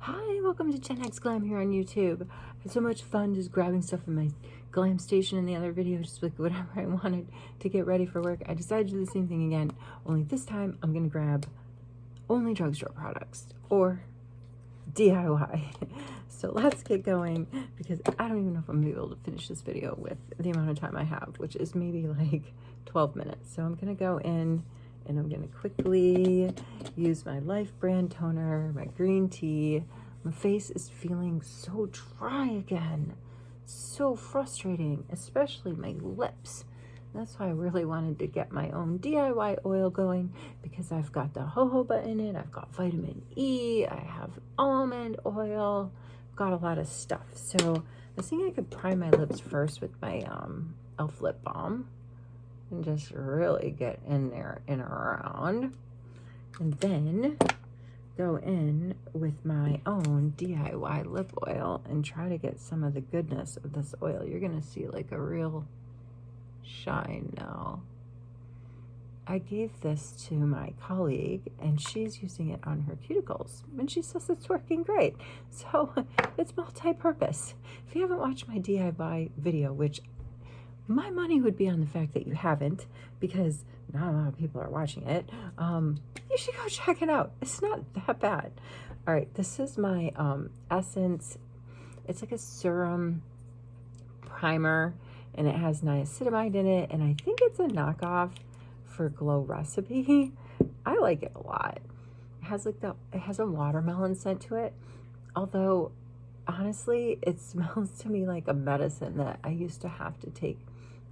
Hi, welcome to Gen X Glam here on YouTube. I had so much fun just grabbing stuff from my Glam station in the other video, just like whatever I wanted to get ready for work. I decided to do the same thing again, only this time I'm gonna grab only drugstore products or DIY. So let's get going because I don't even know if I'm gonna be able to finish this video with the amount of time I have, which is maybe like 12 minutes. So I'm gonna go in and I'm gonna quickly use my Life brand toner, my green tea. My face is feeling so dry again. So frustrating, especially my lips. That's why I really wanted to get my own DIY oil going because I've got the jojoba in it, I've got vitamin E, I have almond oil, got a lot of stuff. So I was thinking I could prime my lips first with my E.L.F. lip balm and just really get in there and around, and then go in with my own DIY lip oil and try to get some of the goodness of this oil. You're gonna see like a real shine now. I gave this to my colleague and she's using it on her cuticles and she says it's working great. So it's multi-purpose. If you haven't watched my DIY video, which my money would be on the fact that you haven't, because not a lot of people are watching it, you should go check it out. It's not that bad. All right, this is my Essence. It's like a serum primer, and it has niacinamide in it, and I think it's a knockoff for Glow Recipe. I like it a lot. It has like it has a watermelon scent to it, although honestly, it smells to me like a medicine that I used to have to take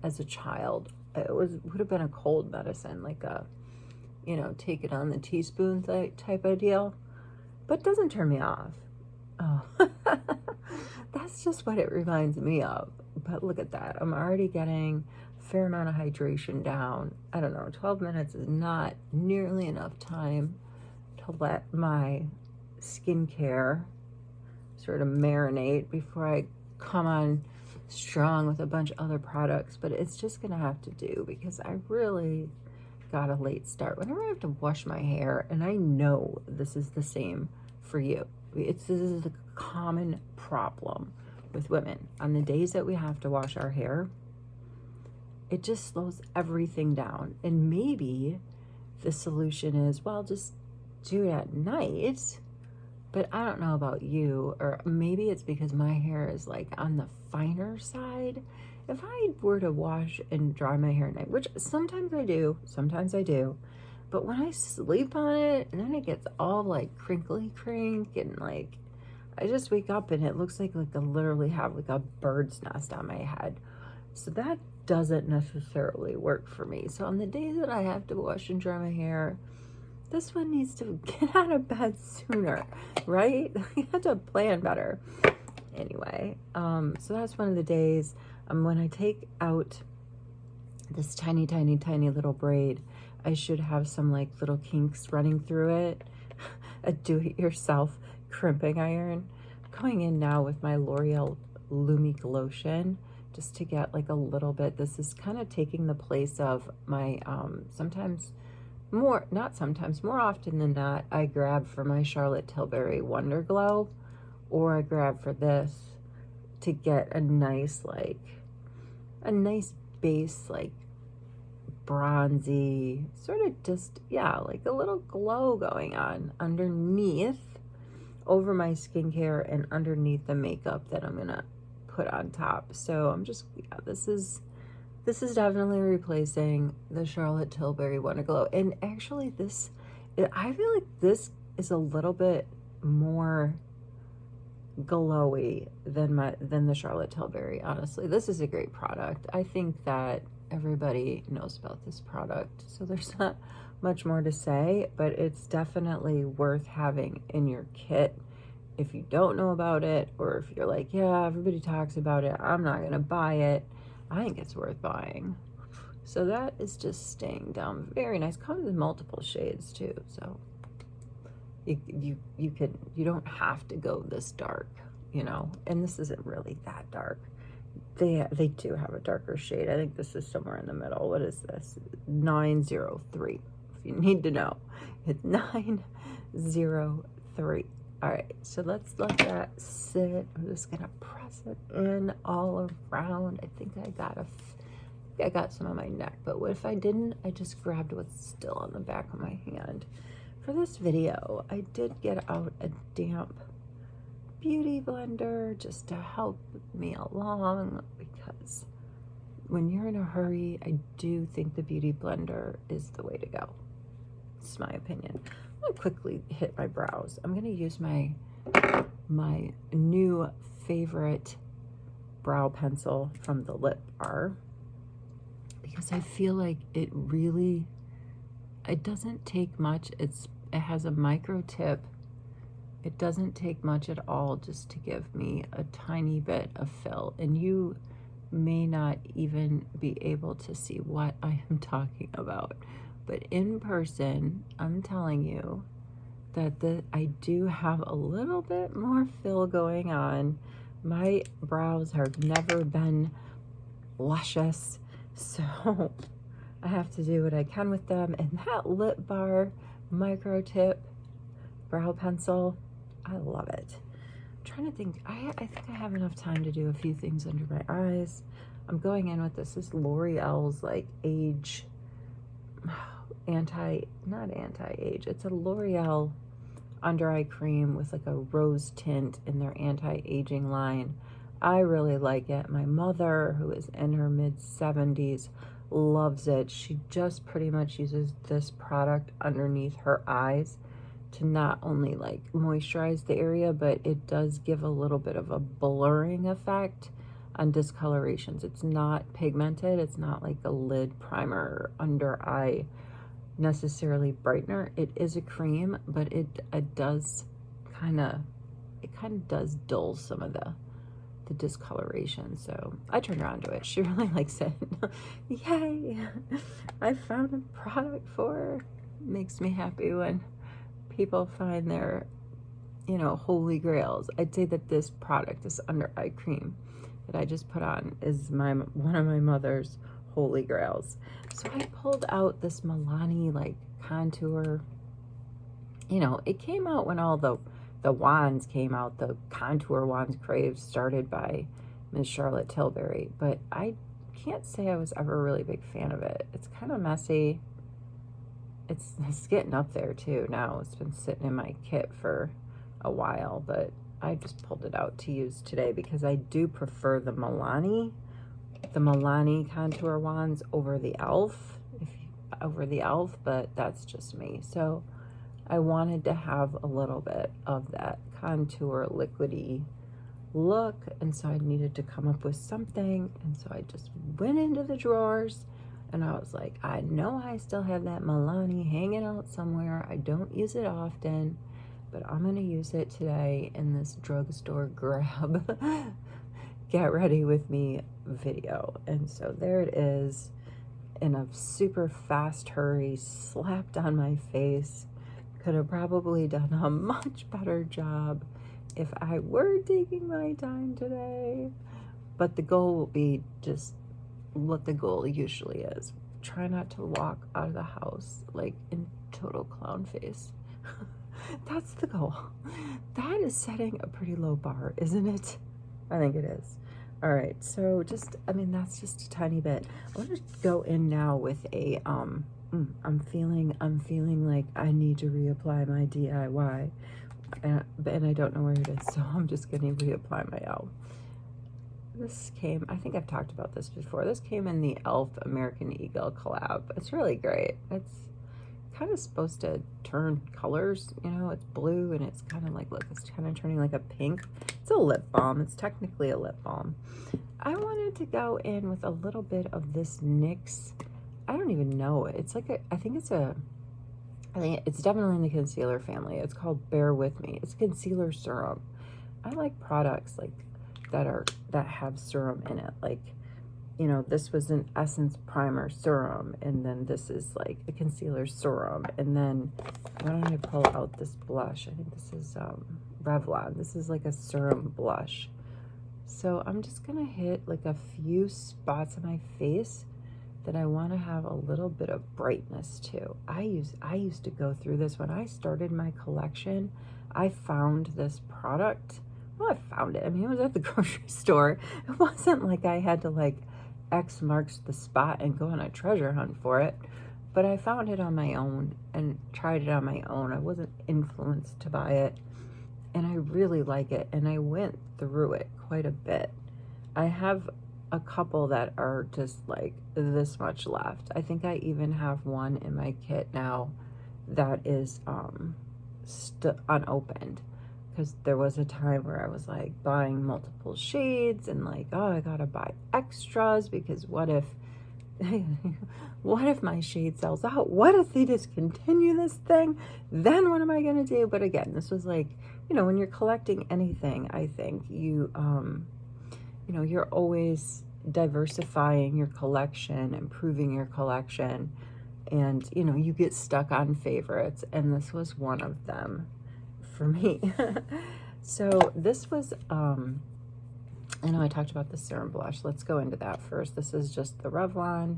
as a child. It would have been a cold medicine, like a, you know, take it on the teaspoon type of deal, but it doesn't turn me off. Oh, that's just what it reminds me of. But look at that. I'm already getting a fair amount of hydration down. I don't know, 12 minutes is not nearly enough time to let my skincare sort of marinate before I come on strong with a bunch of other products, but it's just gonna have to do because I really got a late start. Whenever I have to wash my hair, and I know this is the same for you, this is a common problem with women. On the days that we have to wash our hair, it just slows everything down. And maybe the solution is, well, just do it at night. But I don't know about you, or maybe it's because my hair is like on the finer side. If I were to wash and dry my hair at night, which sometimes I do, but when I sleep on it, and then it gets all like crinkly crink, and like, I just wake up and it looks like I literally have like a bird's nest on my head. So that doesn't necessarily work for me. So on the days that I have to wash and dry my hair, this one needs to get out of bed sooner, right? You have to plan better. Anyway, so that's one of the days. When I take out this tiny, tiny, tiny little braid, I should have some like little kinks running through it. A do-it-yourself crimping iron. Going in now with my L'Oreal Lumi Glotion just to get like a little bit. This is kind of taking the place of my more often than not, I grab for my Charlotte Tilbury Wonder Glow, or I grab for this to get a nice base, like bronzy, sort of just, yeah, like a little glow going on underneath, over my skincare and underneath the makeup that I'm gonna put on top. So I'm just, yeah, this is definitely replacing the Charlotte Tilbury Wonder Glow. And actually I feel like this is a little bit more glowy than the Charlotte Tilbury, honestly. This is a great product. I think that everybody knows about this product, so there's not much more to say, but it's definitely worth having in your kit. If you don't know about it, or if you're like, yeah, everybody talks about it, I'm not gonna buy it, I think it's worth buying. So that is just staying down very nice. Comes in multiple shades too, so you don't have to go this dark, you know. And this isn't really that dark. They do have a darker shade. I think this is somewhere in the middle. What is this? 903. If you need to know, it's 903. All right, so let's let that sit. I'm just gonna press it in all around. I think I got some on my neck, but what if I didn't? I just grabbed what's still on the back of my hand. For this video, I did get out a damp beauty blender just to help me along, because when you're in a hurry, I do think the beauty blender is the way to go. It's my opinion. I'm gonna quickly hit my brows. I'm gonna use my new favorite brow pencil from the Lip Bar, because I feel like it doesn't take much. It has a micro tip. It doesn't take much at all just to give me a tiny bit of fill, and you may not even be able to see what I am talking about. But in person, I'm telling you that I do have a little bit more fill going on. My brows have never been luscious, so I have to do what I can with them. And that Lip Bar micro tip brow pencil, I love it. I'm trying to think, I think I have enough time to do a few things under my eyes. I'm going in with this is L'Oreal's like age, not anti-age, it's a L'Oreal under eye cream with like a rose tint in their anti-aging line. I really like it. My mother, who is in her mid-70s, loves it. She just pretty much uses this product underneath her eyes to not only like moisturize the area, but it does give a little bit of a blurring effect on discolorations. It's not pigmented. It's not like a lid primer or under eye necessarily brightener. It is a cream, but it does kind of does dull some of the discoloration. So I turned around to it. She really likes it. Yay! I found a product for her. Makes me happy when people find their, holy grails. I'd say that this product, this under eye cream that I just put on, is one of my mother's holy grails. So I pulled out this Milani like contour. It came out when all the wands came out, the contour wands craze started by Ms. Charlotte Tilbury, but I can't say I was ever a really big fan of it. It's kind of messy. It's getting up there too now. It's been sitting in my kit for a while, but I just pulled it out to use today because I do prefer the Milani contour wands over the E.L.F, but that's just me. So I wanted to have a little bit of that contour liquidy look, and so I needed to come up with something, and so I just went into the drawers and I was like, I know I still have that Milani hanging out somewhere. I don't use it often, but I'm gonna use it today in this drugstore grab get ready with me video. And so there it is in a super fast hurry, slapped on my face. Could have probably done a much better job if I were taking my time today. But the goal will be just what the goal usually is. Try not to walk out of the house like in total clown face. That's the goal. That is setting a pretty low bar, isn't it? I think it is. All right, so that's just a tiny bit. I want to go in now with a I'm feeling like I need to reapply my DIY, and I don't know where it is, so I'm just going to reapply my E.L.F. This came, I think I've talked about this before. This came in the E.L.F. American Eagle collab. It's really great. It's kind of supposed to turn colors, it's blue and it's kind of like, look, it's kind of turning like a pink. It's a lip balm. It's technically a lip balm. I wanted to go in with a little bit of this NYX. I don't even know. It's like I think it's definitely in the concealer family. It's called Bear With Me. It's concealer serum. I like products like that have serum in it. Like, this was an Essence Primer Serum, and then this is like a concealer serum. And then why don't I pull out this blush? I think this is Revlon. This is like a serum blush. So I'm just gonna hit like a few spots on my face that I want to have a little bit of brightness to. I used to go through this when I started my collection. I found this product. Well, I found it. I mean, it was at the grocery store. It wasn't like I had to like X marks the spot and go on a treasure hunt for it. But I found it on my own and tried it on my own. I wasn't influenced to buy it. And I really like it. And I went through it quite a bit. I have a couple that are just like this much left. I think I even have one in my kit now that is unopened, because there was a time where I was like buying multiple shades and like, oh, I gotta buy extras because what if what if my shade sells out? What if they discontinue this thing? Then what am I gonna do? But again, this was like, you know, when you're collecting anything, I think you you know, you're always diversifying your collection, improving your collection, and, you know, you get stuck on favorites, and this was one of them for me. So this was, I know I talked about the Serum blush. Let's go into that first. This is just the Revlon.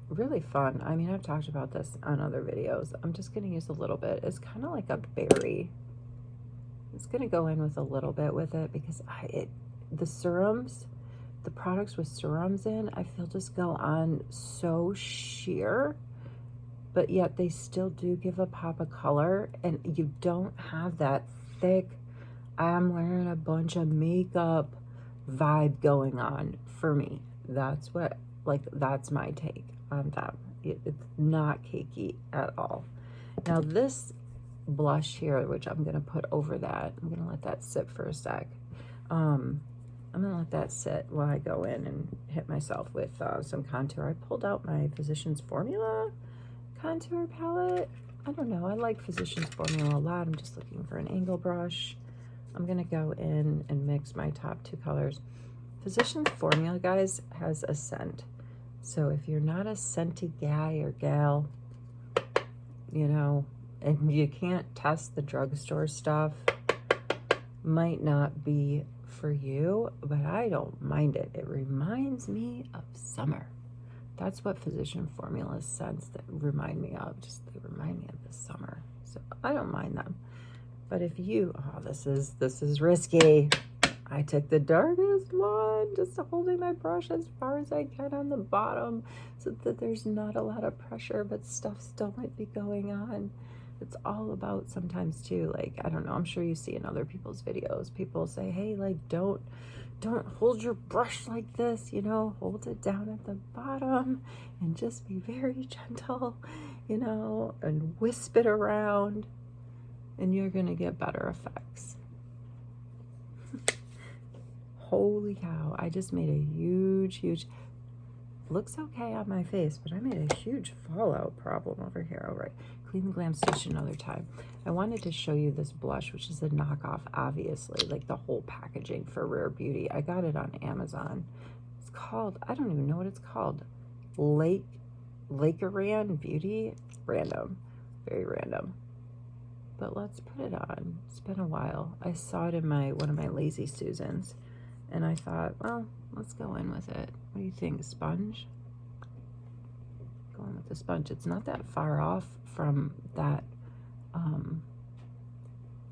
Really fun. I mean, I've talked about this on other videos. I'm just going to use a little bit. It's kind of like a berry. It's going to go in with a little bit with it because the serums, the products with serums in, I feel just go on so sheer, but yet they still do give a pop of color, and you don't have that thick, I'm wearing a bunch of makeup vibe going on for me. That's what, like, that's my take on them. It's not cakey at all. Now this blush here, which I'm going to put over that, I'm going to let that sit for a sec. I'm going to let that sit while I go in and hit myself with some contour. I pulled out my Physcian's Formula contour palette. I don't know. I like Physcian's Formula a lot. I'm just looking for an angle brush. I'm going to go in and mix my top two colors. Physcian's Formula, guys, has a scent. So if you're not a scenty guy or gal, you know, and you can't test the drugstore stuff, might not be for you, but I don't mind it. It reminds me of summer. That's what Physcian Formula scents that remind me of. Just they remind me of the summer. So I don't mind them. But if you, oh, this is risky. I took the darkest one, just holding my brush as far as I can on the bottom so that there's not a lot of pressure, but stuff still might be going on. It's all about sometimes too, like, I don't know, I'm sure you see in other people's videos, people say, hey, like, don't hold your brush like this, you know, hold it down at the bottom and just be very gentle, you know, and wisp it around, and you're gonna get better effects. Holy cow, I just made a huge, looks okay on my face, but I made a huge fallout problem over here. All right, clean the Glam station another time. I wanted to show you this blush, which is a knockoff, obviously, like the whole packaging for Rare Beauty. I got it on Amazon. It's called, I don't even know what it's called. Lakeran Beauty. Random, very random. But let's put it on. It's been a while. I saw it in one of my Lazy Susans, and I thought, well, let's go in with it. What do you think, sponge? Going with the sponge. It's not that far off from that,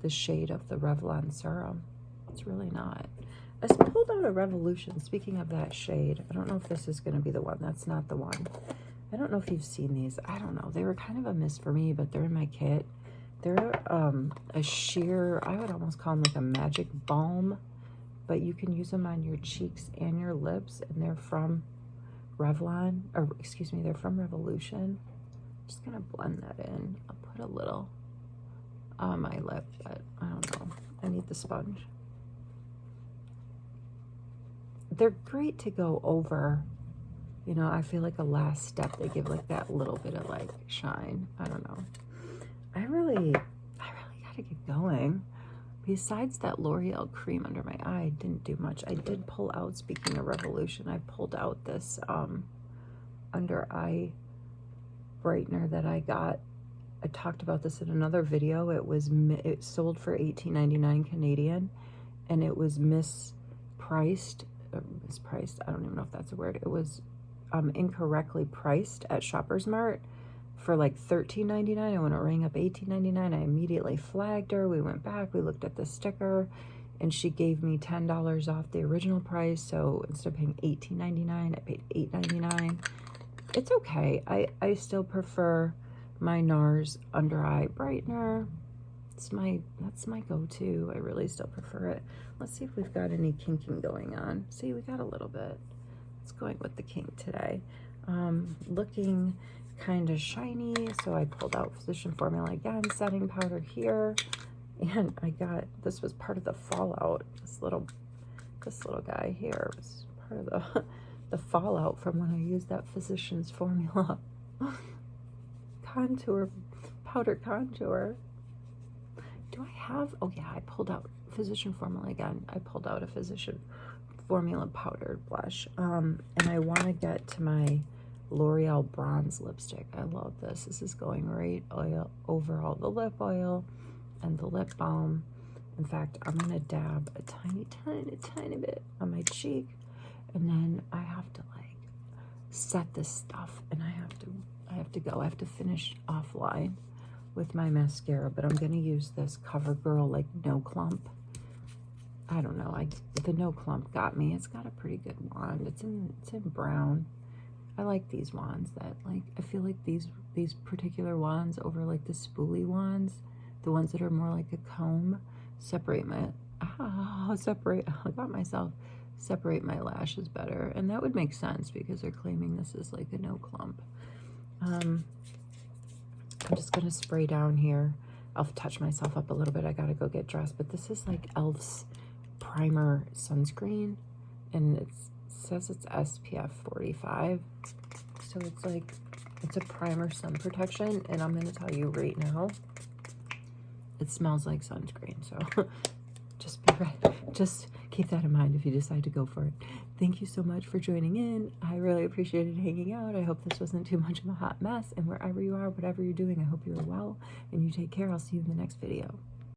the shade of the Revlon Serum. It's really not. I pulled out a Revolution. Speaking of that shade, I don't know if this is going to be the one. That's not the one. I don't know if you've seen these. I don't know. They were kind of a miss for me, but they're in my kit. They're a sheer, I would almost call them like a magic balm, but you can use them on your cheeks and your lips, and they're from Revlon, or excuse me, they're from Revolution. Just gonna blend that in. I'll put a little on my lip, but I don't know. I need the sponge. They're great to go over, you know, I feel like a last step. They give like that little bit of like shine. I don't know. I really gotta get going. Besides that L'Oreal cream under my eye, I didn't do much. I did pull out, speaking of Revolution, I pulled out this under eye brightener that I got. I talked about this in another video. It sold for $18.99 Canadian, and it was mispriced. I don't even know if that's a word. It was incorrectly priced at Shoppers Mart for like $13.99. I went, it rang up $18.99. I immediately flagged her. We went back, we looked at the sticker, and she gave me $10 off the original price. So instead of paying $18.99, I paid $8.99. It's okay. I still prefer my NARS under eye brightener. That's my go-to. I really still prefer it. Let's see if we've got any kinking going on. See, we got a little bit. It's going with the kink today. Looking kind of shiny, so I pulled out Physcian Formula again, setting powder here, and I got, this was part of the fallout. This little guy here was part of the fallout from when I used that Physcian's Formula contour, powder contour. Do I have, oh yeah, I pulled out Physcian Formula again. I pulled out a Physcian Formula powdered blush, and I want to get to my L'Oreal bronze lipstick. I love this. This is going right over all the lip oil and the lip balm. In fact, I'm gonna dab a tiny bit on my cheek, and then I have to like set this stuff, and I have to go. I have to finish offline with my mascara, but I'm gonna use this CoverGirl like No Clump. I don't know. The No Clump got me. It's got a pretty good wand. It's in brown. I like these wands that, like, I feel like these particular wands over like the spoolie wands, the ones that are more like a comb, separate my lashes better. And that would make sense because they're claiming this is like a No Clump. I'm just gonna spray down here. I'll touch myself up a little bit. I gotta go get dressed, but this is like E.L.F's primer sunscreen, and it says it's SPF 45, so it's like, it's a primer sun protection, and I'm gonna tell you right now, it smells like sunscreen. So just be ready. Just keep that in mind if you decide to go for it. Thank you so much for joining in. I really appreciated hanging out. I hope this wasn't too much of a hot mess, and wherever you are, whatever you're doing, I hope you're well and you take care. I'll see you in the next video.